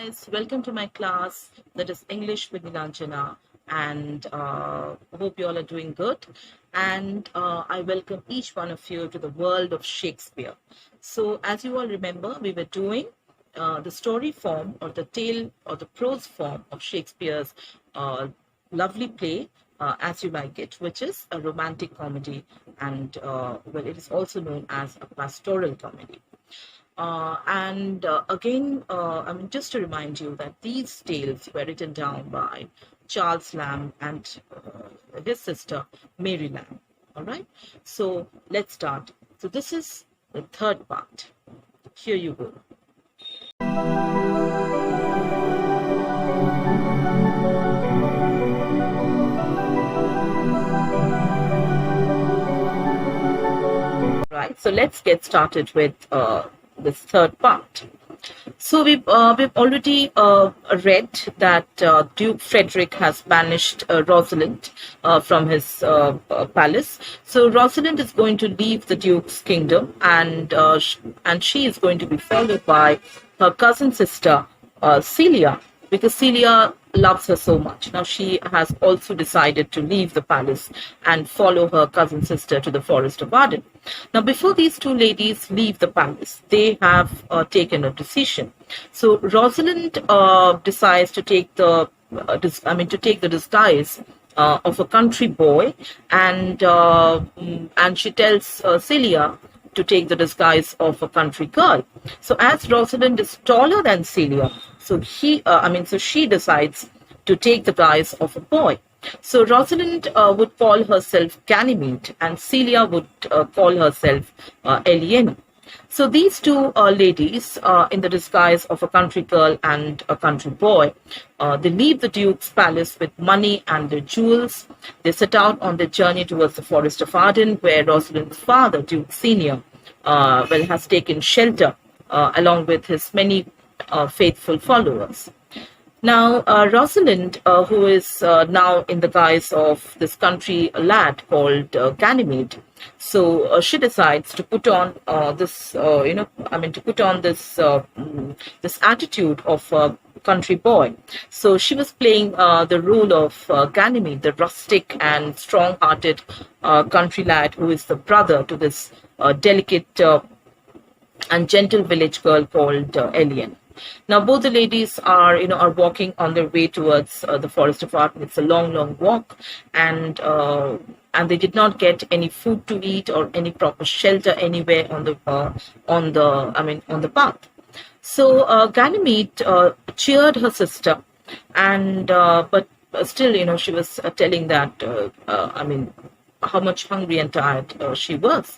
guys, welcome to my class that is English with Nilanjana, and hope you all are doing good. And I welcome each one of you to the world of Shakespeare. So, as you all remember, we were doing the story form or the tale or the prose form of Shakespeare's lovely play, As You Like It, which is a romantic comedy, and well, it is also known as a pastoral comedy. I mean, just to remind you that these tales were written down by Charles Lamb and his sister Mary Lamb. All right, so let's start. So this is the third part. Here you go. Right, so let's get started with this third part. So we've already read that Duke Frederick has banished Rosalind from his palace. So Rosalind is going to leave the Duke's kingdom, and she is going to be followed by her cousin sister Celia, because Celia loves her so much. Now she has also decided to leave the palace and follow her cousin sister to the forest of Arden. Now, before these two ladies leave the palace, they have taken a decision. So Rosalind decides to take to take the disguise of a country boy, and she tells Celia to take the disguise of a country girl. So as Rosalind is taller than Celia, so she decides to take the guise of a boy. So Rosalind would call herself Ganymede, and Celia would call herself Eleanor. So these two ladies, in the disguise of a country girl and a country boy, they leave the Duke's palace with money and their jewels. They set out on their journey towards the forest of Arden, where Rosalind's father, Duke Senior, has taken shelter along with his many faithful followers. Now, Rosalind, who is now in the guise of this country lad called Ganymede, so she decides to put on this attitude of a country boy. So she was playing the role of Ganymede, the rustic and strong-hearted country lad who is the brother to this delicate and gentle village girl called Elian. Now, both the ladies are walking on their way towards the forest of Arden. It's a long, long walk, and they did not get any food to eat or any proper shelter anywhere on the path. So Ganymede cheered her sister, and but still, she was telling that how much hungry and tired she was.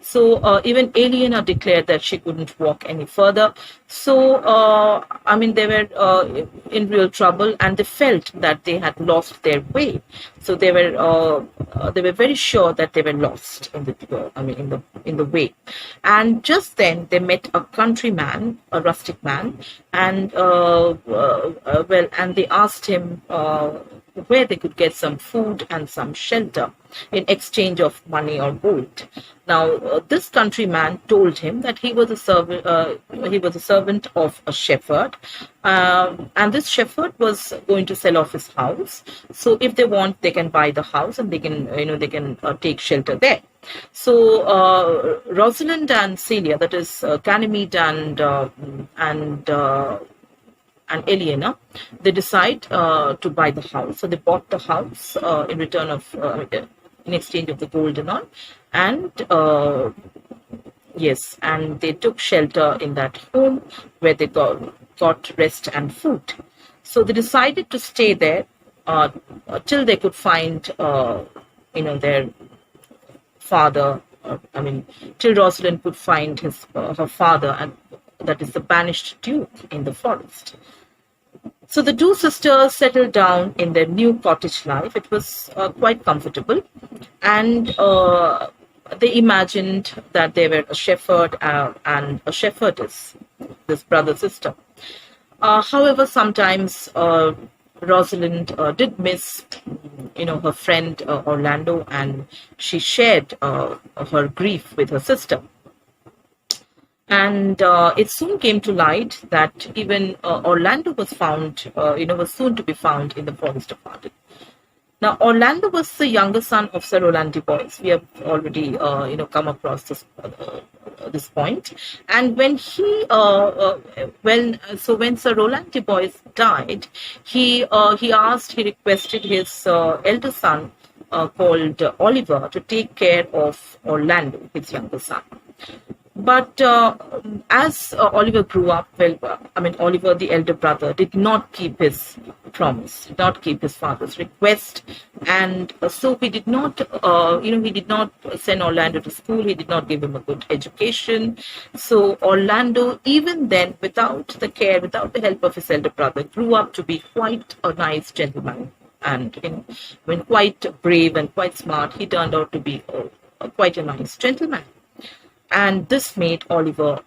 So even Aliena declared that she couldn't walk any further. So they were in real trouble, and they felt that they had lost their way. So they were very sure that they were lost in the way. And just then they met a countryman, a rustic man, and and they asked him where they could get some food and some shelter in exchange of money or gold. Now, this countryman told him that he was a servant of a shepherd, and this shepherd was going to sell off his house. So, if they want, they can buy the house, and they can take shelter there. So, Rosalind and Celia, that is Ganymede and Eleanor, they decide to buy the house. So they bought the house in exchange of the gold and all, and and they took shelter in that home where they got rest and food. So they decided to stay there till they could find their father. Till Rosalind could find her father, and that is the banished Duke in the forest. So the two sisters settled down in their new cottage life. It was quite comfortable, and they imagined that they were a shepherd and a shepherdess, this brother-sister. However, sometimes Rosalind did miss, her friend Orlando, and she shared her grief with her sister. And it soon came to light that even Orlando was found, was soon to be found in the forest of Arden. Now, Orlando was the younger son of Sir Rowland de Boys. We have already, come across this point. And when Sir Rowland de Boys died, he requested his elder son, called Oliver, to take care of Orlando, his younger son. But as Oliver grew up, Oliver, the elder brother, did not keep his promise, did not keep his father's request, and so he did not send Orlando to school. He did not give him a good education. So Orlando, even then, without the help of his elder brother, grew up to be quite a nice gentleman, and when quite brave and quite smart, he turned out to be quite a nice gentleman. And this made Oliver,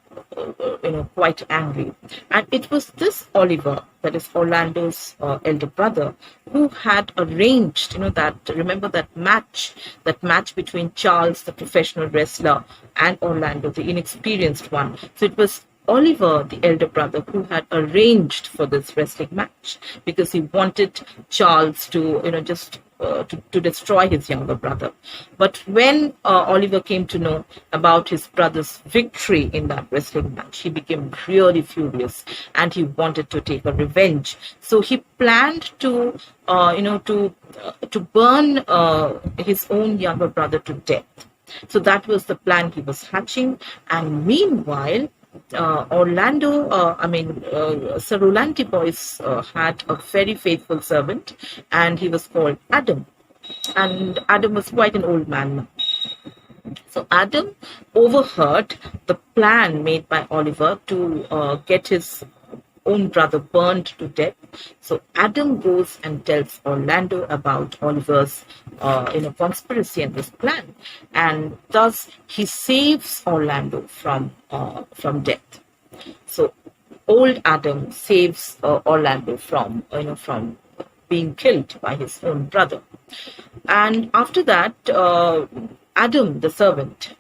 quite angry. And it was this Oliver, that is Orlando's elder brother, who had arranged, that match between Charles, the professional wrestler, and Orlando, the inexperienced one. So it was Oliver, the elder brother, who had arranged for this wrestling match because he wanted Charles to, to destroy his younger brother. But when Oliver came to know about his brother's victory in that wrestling match, he became really furious and he wanted to take a revenge. So he planned to burn his own younger brother to death. So that was the plan he was hatching. And meanwhile, Sir Rowland de Boys had a very faithful servant, and he was called Adam. And Adam was quite an old man now. So Adam overheard the plan made by Oliver to get his own brother burned to death. So Adam goes and tells Orlando about Oliver's conspiracy and this plan, and thus he saves Orlando from death. So old Adam saves Orlando from being killed by his own brother. And after that, Adam the servant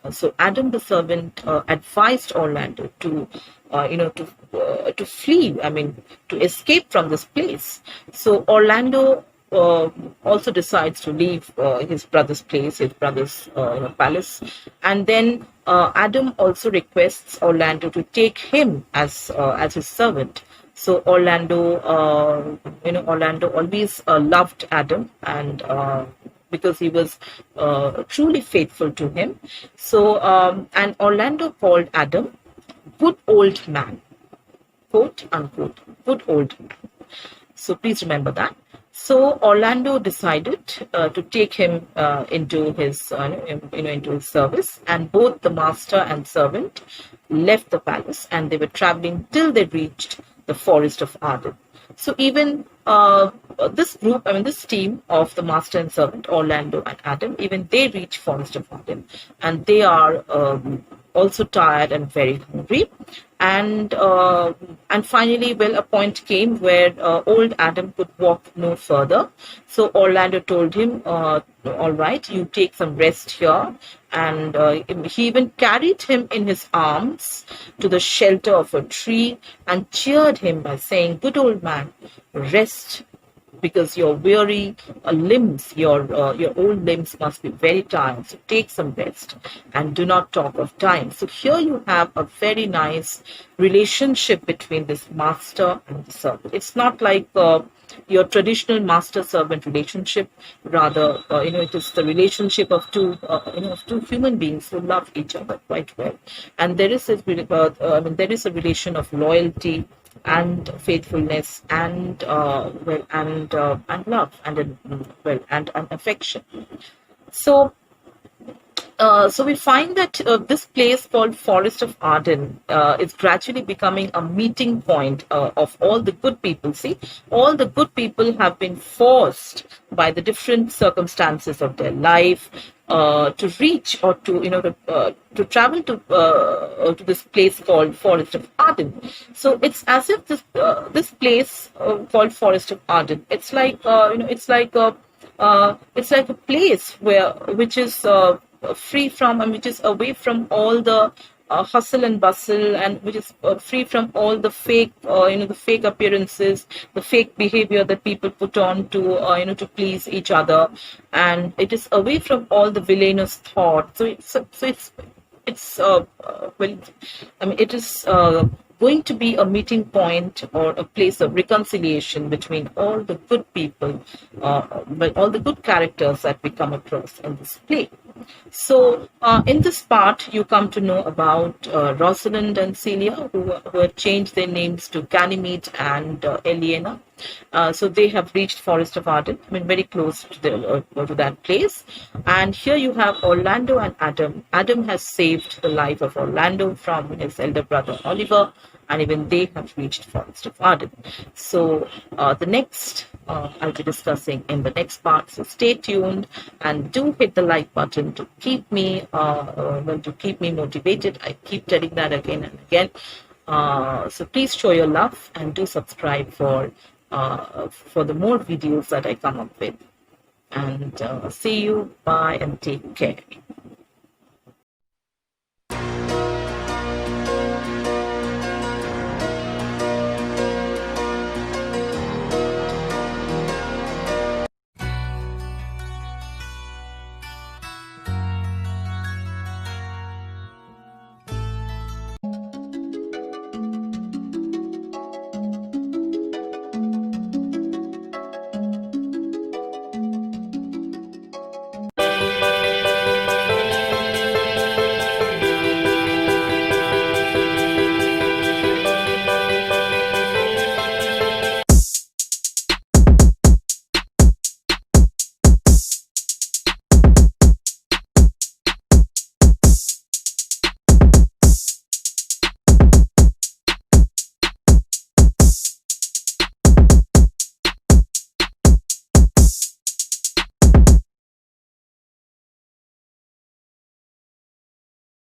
advised Orlando to flee, to escape from this place. So Orlando also decides to leave his brother's place, his brother's palace, and then Adam also requests Orlando to take him as his servant. So Orlando always loved Adam, and because he was truly faithful to him. So and Orlando called Adam good old man, quote unquote, good old man. So please remember that. So Orlando decided to take him into his service, and both the master and servant left the palace, and they were traveling till they reached the forest of Arden. So even this team of the master and servant, Orlando and Adam, even they reach forest of Arden, and they are also tired and very hungry. And finally, a point came where old Adam could walk no further. So Orlando told him, all right, you take some rest here. And he even carried him in his arms to the shelter of a tree and cheered him by saying, good old man, rest, because your weary limbs, your old limbs must be very tired. So take some rest and do not talk of time. So here you have a very nice relationship between this master and the servant. It's not like your traditional master-servant relationship. Rather, it is the relationship of two human beings who love each other quite well. And there is a relation of loyalty and faithfulness and love and affection. So we find that this place called Forest of Arden is gradually becoming a meeting point of all the good people. See, all the good people have been forced by the different circumstances of their life to reach or to travel to this place called Forest of Arden. So it's as if this place called Forest of Arden, it's like a place which is free from, which is away from all the hustle and bustle, and which is free from all the fake, the fake appearances, the fake behavior that people put on to, to please each other, and it is away from all the villainous thought. Well, I mean, it is going to be a meeting point or a place of reconciliation between all the good people, all the good characters that we come across in this play. So, in this part, you come to know about Rosalind and Celia, who have changed their names to Ganymede and Eliana. So they have reached Forest of Arden, I mean, very close to that place. And here you have Orlando and Adam. Adam has saved the life of Orlando from his elder brother Oliver, and even they have reached Forest of Arden. So the next I'll be discussing in the next part. So stay tuned and do hit the like button to keep me motivated. I keep telling that again and again. So please show your love and do subscribe for the more videos that I come up with. And see you. Bye and take care.